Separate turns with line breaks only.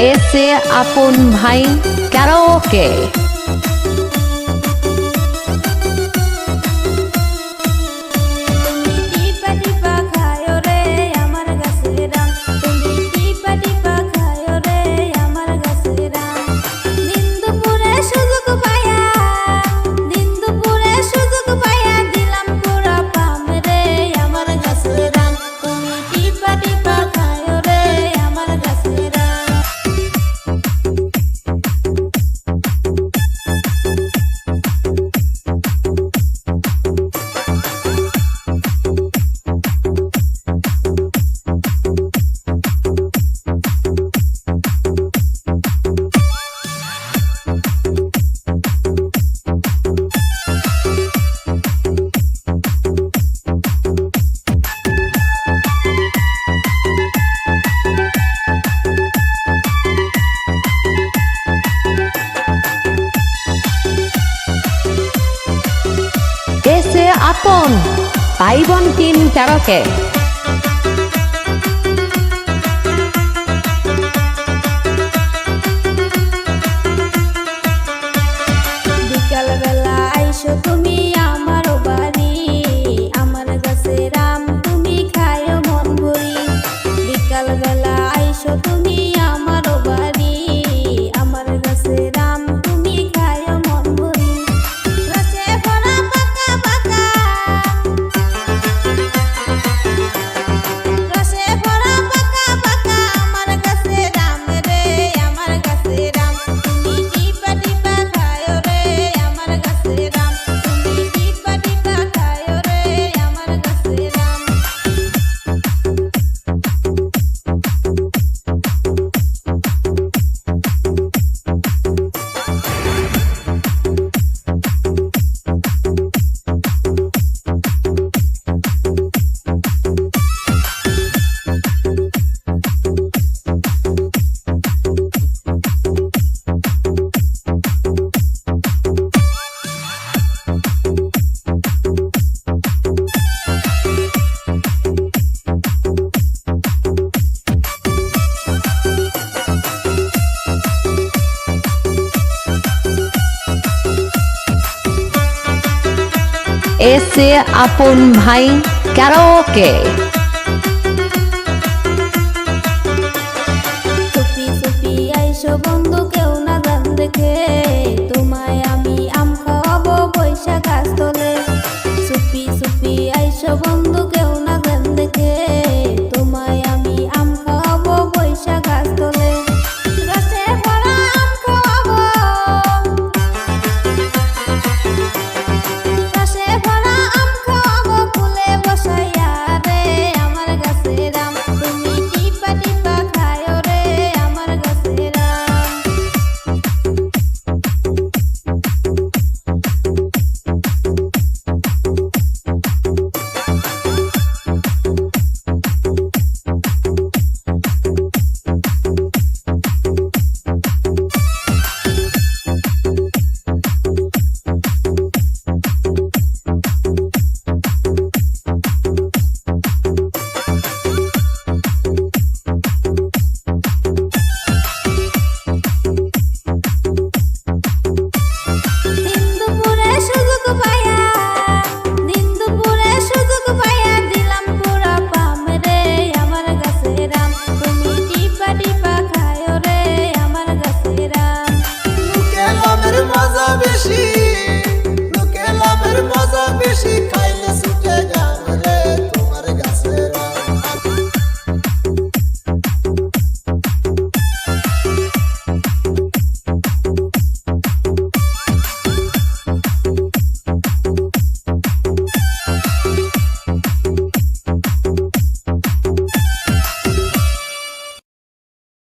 এসে আপন ভাই ক্যারাওকে। এসে আপন ভাই বোন তিন তেরোকে।
বিকাল বেলা আইসো তুমি আমার বাড়ি, আমার গাছের আম তুমি খায়ো মন ভরি। বিকাল বেলা আইসো তুমি আমার বাড়ি, আমার গাছের আম তুমি খায়ো মন ভরি। রসে ভরা পাকা পাকা, রসে ভরা পাকা পাকা আমার গাছের আম রে, আমার গাছের আম তুমি টিপা টিপা খায়ো রে, আমার গাছের আম তুমি টিপা টিপা খায়ো রে, আমার গাছের আম।
এসে আপন ভাই ক্যারাওকে।
চুপি চুপি আইসো বন্ধু কেউ না জান দেখে, তোমায় আমি আম খাওয়াবো বৈশাখ গাছ তলে। চুপি চুপি আইসো বন্ধু কেউ না জান দেখে, তোমায় আমি আম খাওয়াবো বৈশাখ গাছ তলে। রসে ভরা আম খাওয়াবো, রসে ভরা আম খাওয়াবো ফুলে বসাইয়া রে, আমার গাছের আম তুমি টিপা টিপা খায়ো রে, আমার গাছের আম। দিন দুপুরে সুযোগ পাইয়া, দিন দুপুরে সুযোগ পাইয়া দিলাম পুরা পাম রে, আমার গাছের আম তুমি টিপা টিপা খায়ো রে, আমার গাছের আম।
মুখে আমের মজা বেশি।